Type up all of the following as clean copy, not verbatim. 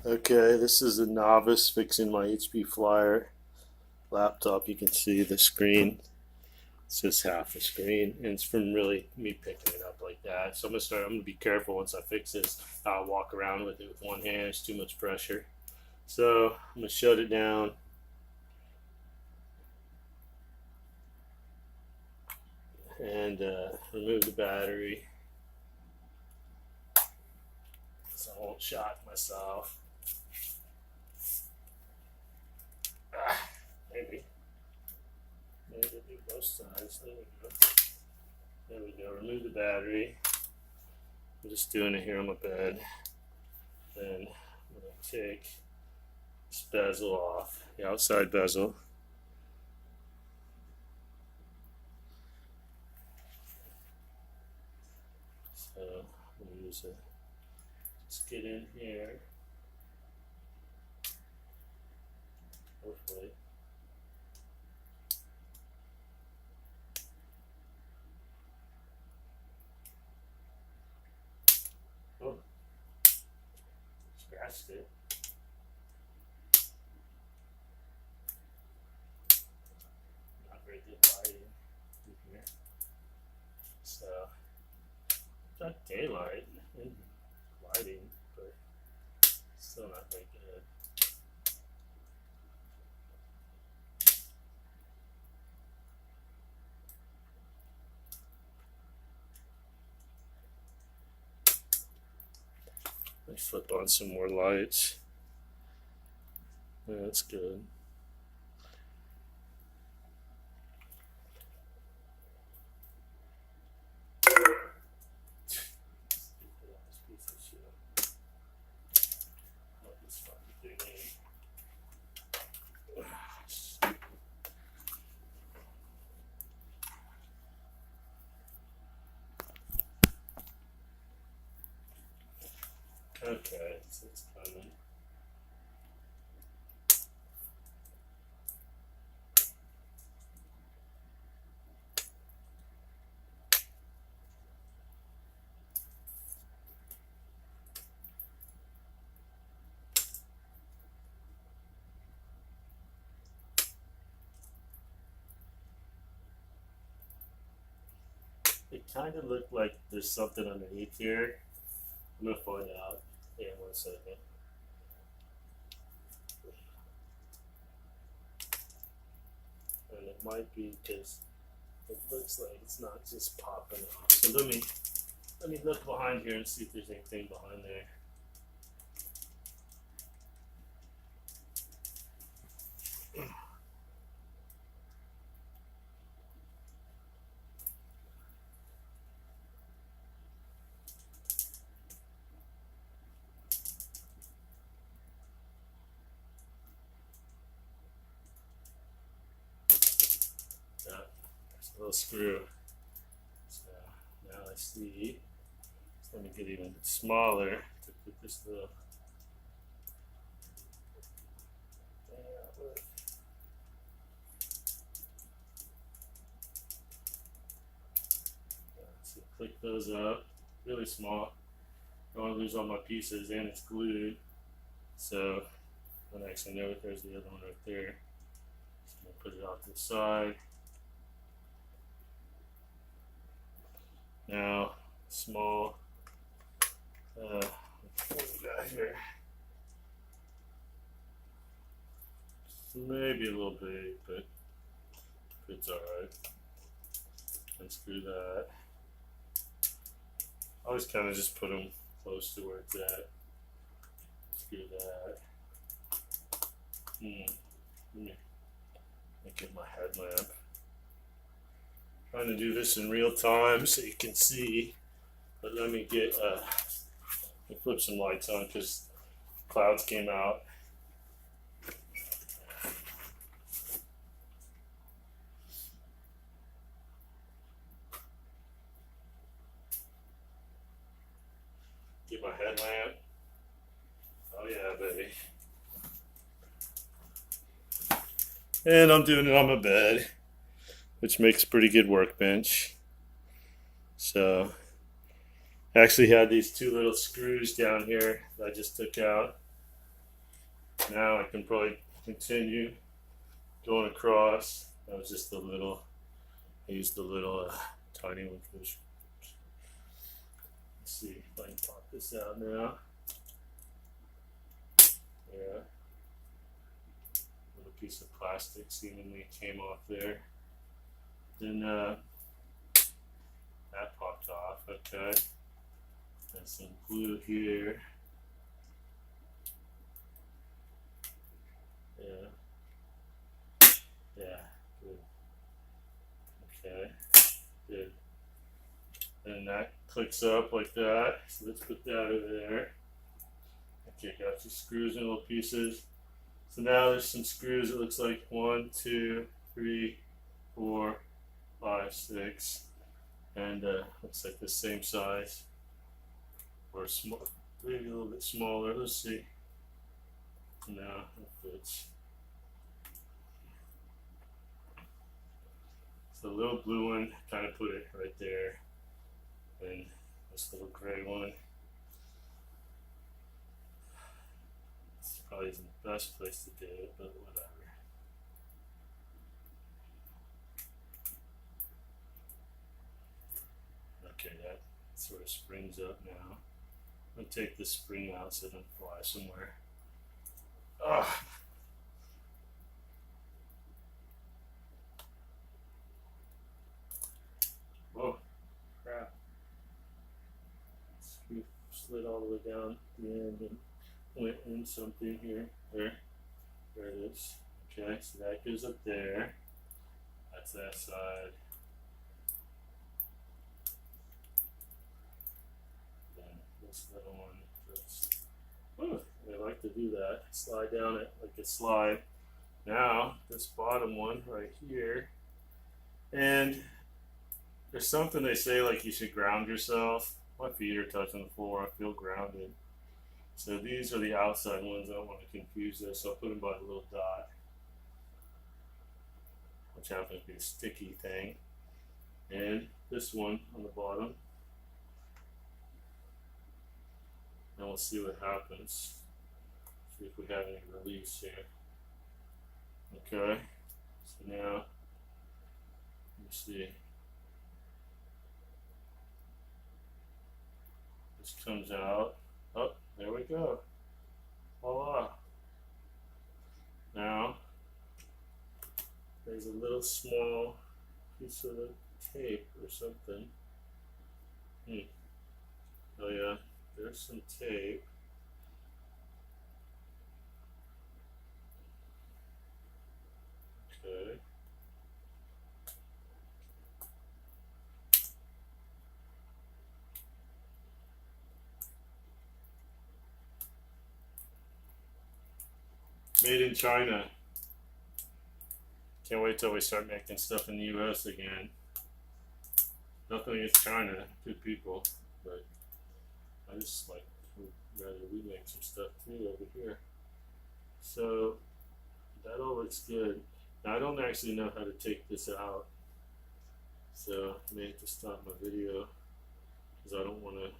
Okay, this is a novice fixing my HP Flyer laptop. You can see the screen. It's just half the screen, and it's from really me picking it up like that. So I'm gonna be careful once I fix this. I'll walk around with it with one hand. It's too much pressure. So I'm gonna shut it down and remove the battery, so I won't shock myself. Maybe. Maybe do both sides. There we go. There we go. Remove the battery. I'm just doing it here on my bed. Then I'm going to take this bezel off, the outside bezel. So I'm going to use it. Just get in here. Hopefully. Oh, scratched it. Not very good lighting in here. So, got daylight and lighting, but still not very good. Let me flip on some more lights. Yeah, that's good. Okay, so it's coming. It kind of looked like there's something underneath here. I'm gonna find out in 1 second. And it might be because it looks like it's not just popping off. So let me look behind here and see if there's anything behind there. Yeah, there's a little screw. So now I see. So let me get even smaller to put this little. So click those up, really small. Don't want to lose all my pieces, and it's glued. So I don't actually know if there's the other one right there. Just gonna put it off to the side. Now, small. What we got here? Maybe a little big, but it's alright. Unscrew that. I always kind of just put them close to where it's at. Screw that. Let me get my headlamp. Trying to do this in real time so you can see. But let me get flip some lights on because clouds came out. Get my headlamp. Oh yeah, baby. And I'm doing it on my bed, which makes a pretty good workbench. So I actually had these two little screws down here that I just took out. Now I can probably continue going across. That was just a little, I used a little tiny one. Let's see if I can pop this out now. Yeah. Little piece of plastic seemingly came off there. Then that popped off. Okay. And some glue here. Yeah. Yeah. Good. Okay. Good. And that clicks up like that. So let's put that over there. Okay, got your screws in little pieces. So now there's some screws. It looks like 1, 2, 3, 4, 5, 6, and looks like the same size or small, maybe a little bit smaller. Let's see. Now it fits. So the little blue one, kind of put it right there, and this little gray one. This probably isn't the best place to do it, but whatever. Okay, that sort of springs up now. I'm going to take this spring out so it doesn't fly somewhere. Ugh. Whoa, crap. Screw slid all the way down the end and went in something here. There it is. Okay, so that goes up there. That's that side. Then this little one goes. Oh, I like to do that. Slide down it like a slide. Now, this bottom one right here. And there's something they say like you should ground yourself. My feet are touching the floor. I feel grounded. So these are the outside ones. I don't want to confuse this, so I'll put them by the little dot, which happens to be a sticky thing. And this one on the bottom. And we'll see what happens. See if we have any release here. Okay. So now, let me see. This comes out. Oh, there we go. Voila. Now, there's a little small piece of the tape or something. Oh yeah, there's some tape. Okay. Made in China. Can't wait till we start making stuff in the US again. Nothing against China, good people, but I just like would rather we make some stuff too over here. So that all looks good. Now I don't actually know how to take this out, so I may have to stop my video because I don't want to.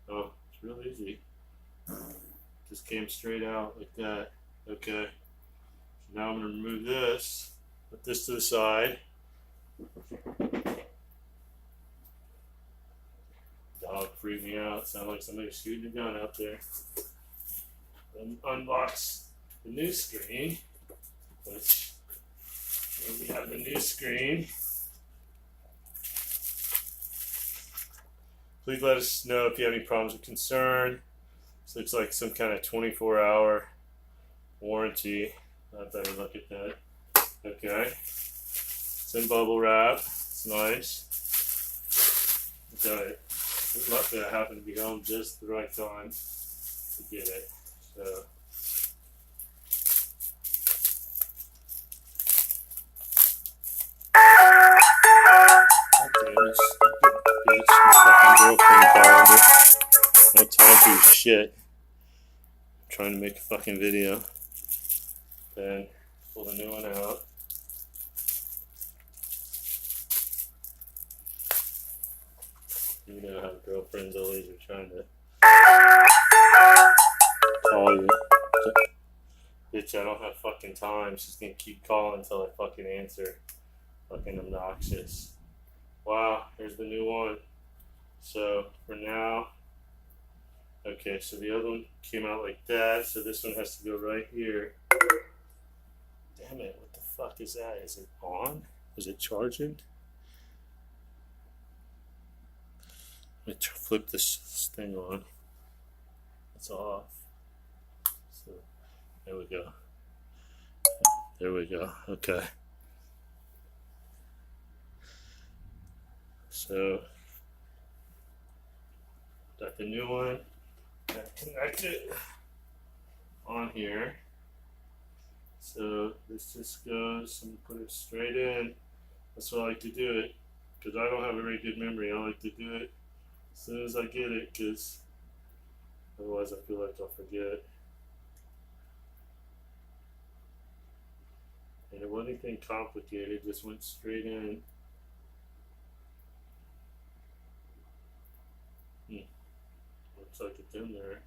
Oh, it's real easy. Just came straight out like that. Okay. So now I'm going to remove this. Put this to the side. Dog freaked me out. Sounded like somebody was shooting a gun out there. Then unbox the new screen. Which, here we have the new screen. Please let us know if you have any problems or concern. This looks like some kind of 24-hour warranty. I better look at that. Okay. It's in bubble wrap. It's nice. Okay. Luckily I happened to be home just the right time to get it. So. Okay, let's get my fucking girlfriend calendar. No time for your shit. I'm trying to make a fucking video. Then pull the new one out. You know how girlfriends always are trying to Bitch, I don't have fucking time. She's gonna keep calling until I fucking answer. Fucking obnoxious. Wow, here's the new one. So for now, okay, so the other one came out like that, so this one has to go right here. Damn it, what the fuck is that? Is it on? Is it charging? Let me flip this thing on. It's off. So there we go. There we go. Okay. So got the new one. Connect it on here. So this just goes and put it straight in. That's what I like to do it, because I don't have a very good memory. I like to do it as soon as I get it, because otherwise I feel like I'll forget. And it wasn't anything complicated, just went straight in. Looks like it's in there.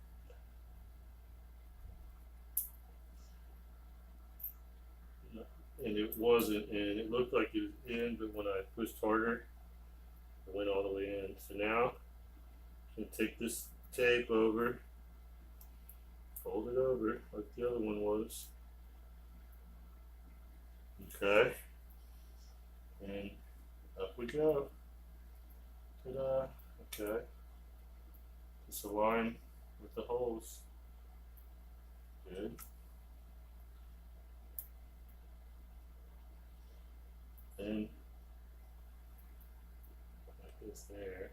And it wasn't in. It looked like it was in, but when I pushed harder, it went all the way in. So now I'm going to take this tape over, fold it over like the other one was. Okay. And up we go. Ta-da. Okay. Just align with the holes. Good. And like this there.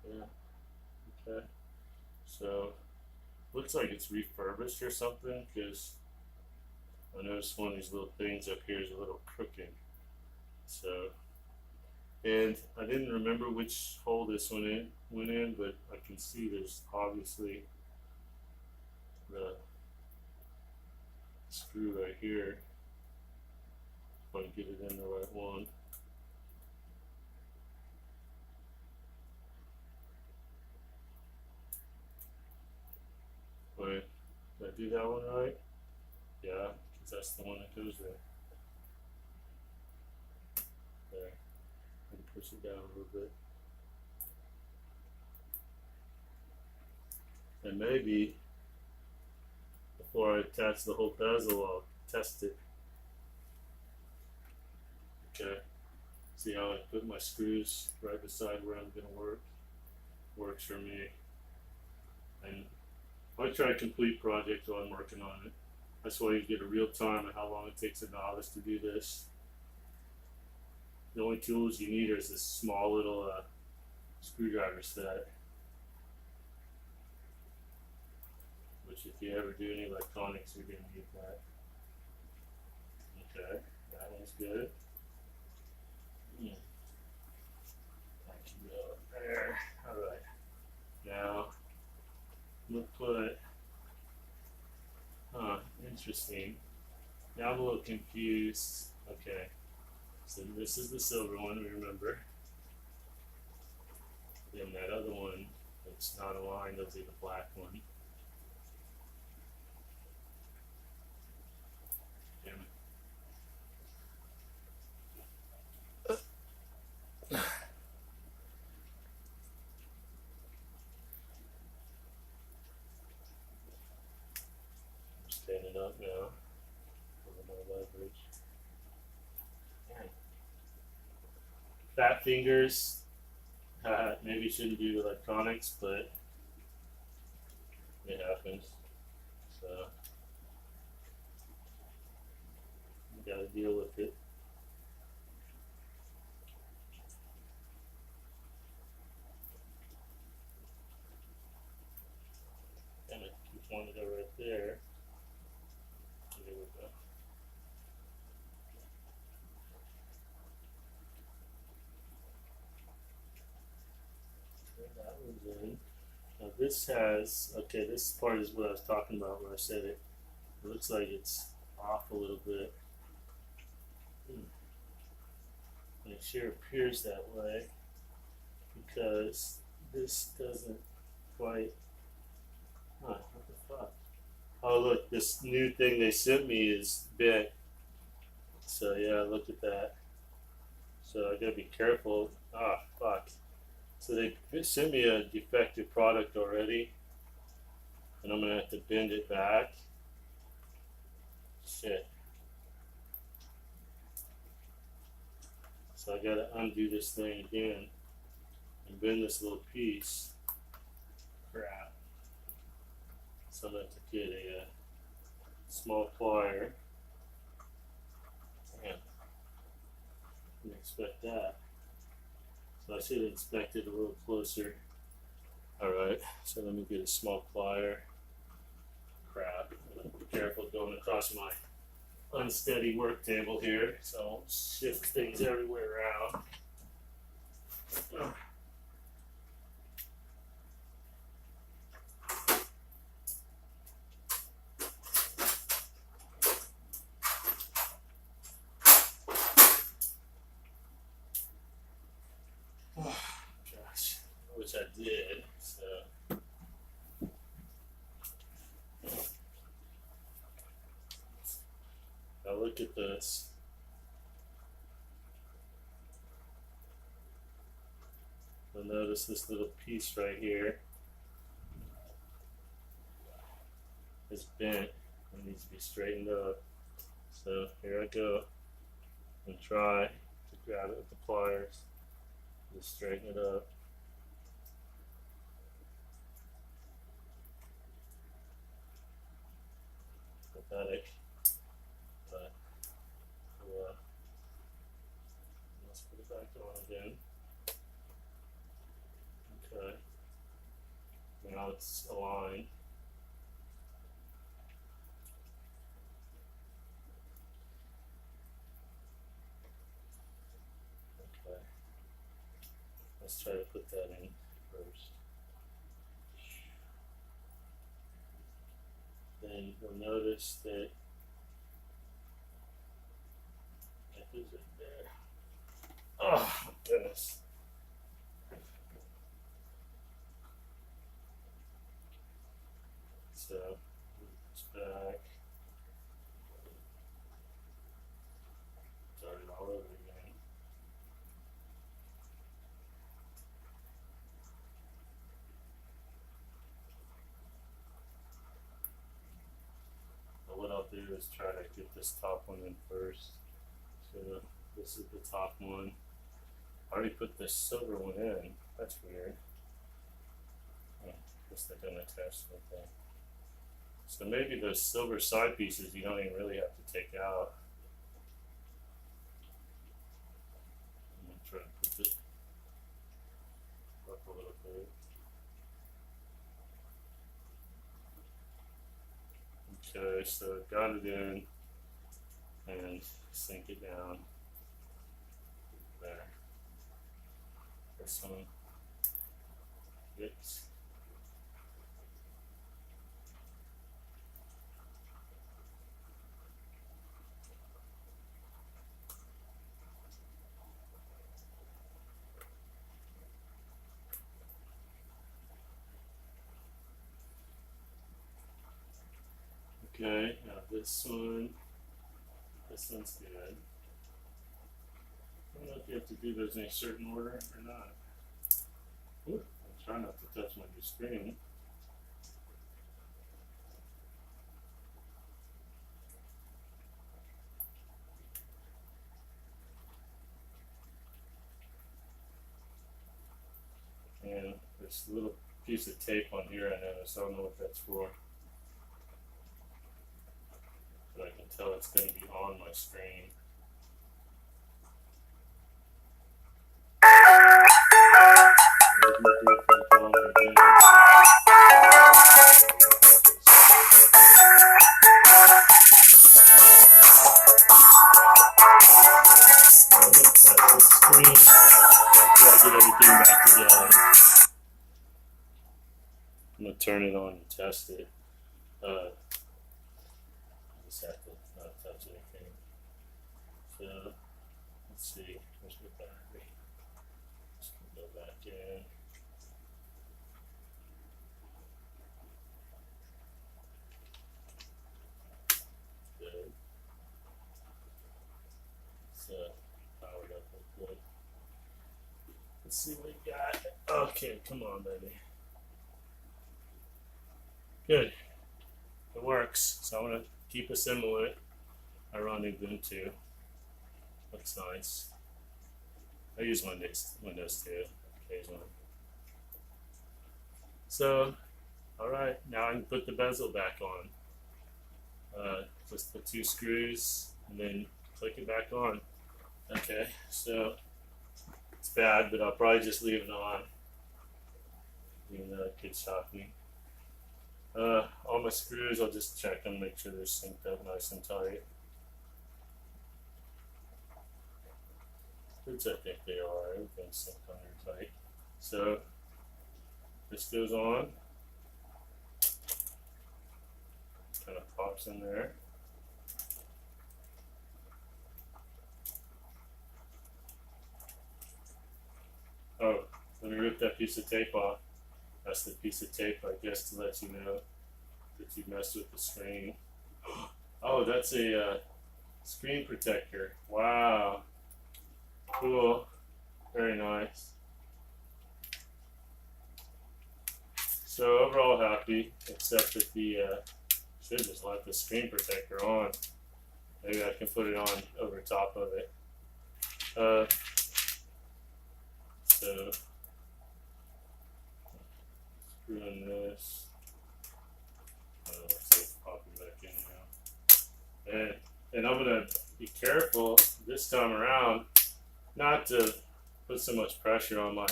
Yeah. Okay. So looks like it's refurbished or something, because I noticed one of these little things up here is a little crooked. So, and I didn't remember which hole this one went in, but I can see there's obviously the screw right here. If I can get it in the right one. Wait, did I do that one right? Yeah, because that's the one that goes there. There. And push it down a little bit. And maybe before I attach the whole bezel, I'll test it. Okay. See how I put my screws right beside where I'm going to work? Works for me. And I try a complete project while I'm working on it. That's why you get a real time of how long it takes a novice to do this. The only tools you need is this small little screwdriver set, which if you ever do any electronics, you're going to need that. Okay, that one's good. That can go up there. Alright, now we'll put, interesting. Now I'm a little confused. Okay, so this is the silver one, remember. Then that other one that's not aligned, those are the black one. Damn it. I'm standing up now. A little more leverage. Dang. Fat fingers. Maybe shouldn't do electronics, but it happens. So you gotta deal with it. And it keeps wanting to go right there. There we go. That one's in. Now this has, okay, this part is what I was talking about when I said it. It looks like it's off a little bit. And it sure appears that way because this doesn't quite, what the fuck? Oh look, this new thing they sent me is bent. So yeah, look at that. So I gotta be careful. Ah, fuck. So they sent me a defective product already, and I'm gonna have to bend it back. Shit. So I gotta undo this thing again and bend this little piece. Crap. So I'm gonna have to get a small plier. Damn, didn't expect that. So I should have inspected a little closer. Alright, so let me get a small plier. Crap. Be careful going across my unsteady work table here, so I won't shift things everywhere around. Oh, gosh, which I did. So now look at this. You'll notice this little piece right here is bent and needs to be straightened up. So here I go and try to grab it with the pliers, just straighten it up. Pathetic, but let's put it back on again. Okay, now it's aligned. Okay, let's try to put that in first. Then you'll notice that is it there? Oh my goodness. So it's back. Start it all over again. But what I'll do is try to get this top one in first. So this is the top one. I already put this silver one in. That's weird. Oh, I guess they're gonna attach to the thing. So maybe those silver side pieces you don't even really have to take out. I'm gonna try to put it up a little bit. Okay, so got it in and sink it down there. This one. Oops. Okay, now this one's good. I don't know if you have to do those in a certain order or not. Ooh, I'm trying not to touch my new screen. And there's a little piece of tape on here I noticed. I don't know what that's for. But I can tell it's going to be on my screen. I'm going to turn it on and test it. I just have to not touch anything. So, let's see. Where's the battery? Just go back in. Let's see what we got. Okay, come on, baby. Good. It works. So I'm gonna keep assembling it. I run Ubuntu. Looks nice. I use Windows too, occasionally. So, all right, now I can put the bezel back on. Just the 2 screws and then click it back on. Okay, so it's bad, but I'll probably just leave it on, even though it could shock me. All my screws, I'll just check them, make sure they're synced up nice and tight. Which I think they are. Everything's synced under tight. So this goes on. Kind of pops in there. Oh, let me rip that piece of tape off. That's the piece of tape, I guess, to let you know that you messed with the screen. Oh, that's a screen protector. Wow. Cool. Very nice. So overall happy, except that the should just let the screen protector on. Maybe I can put it on over top of it. So screw in this. Let's see if pop it back in now. And I'm gonna be careful this time around not to put so much pressure on my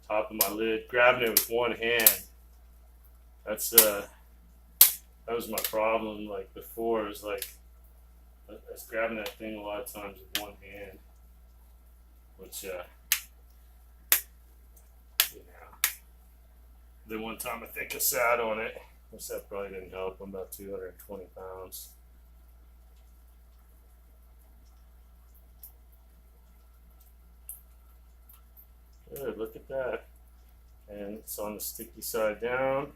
top of my lid. Grabbing it with one hand. That was my problem. Like before, it was like I was grabbing that thing a lot of times with one hand, which you know. Then one time I think I sat on it, which that probably didn't help. I'm about 220 pounds. Good, look at that. And it's on the sticky side down.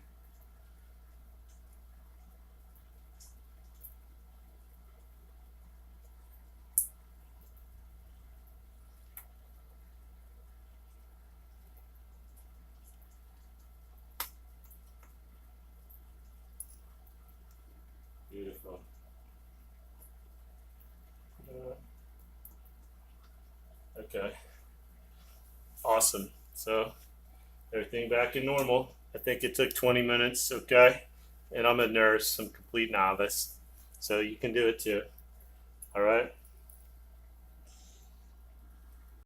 Beautiful. Okay. Awesome. So everything back in normal. I think it took 20 minutes, okay? And I'm a nurse, I'm a complete novice. So you can do it too. All right?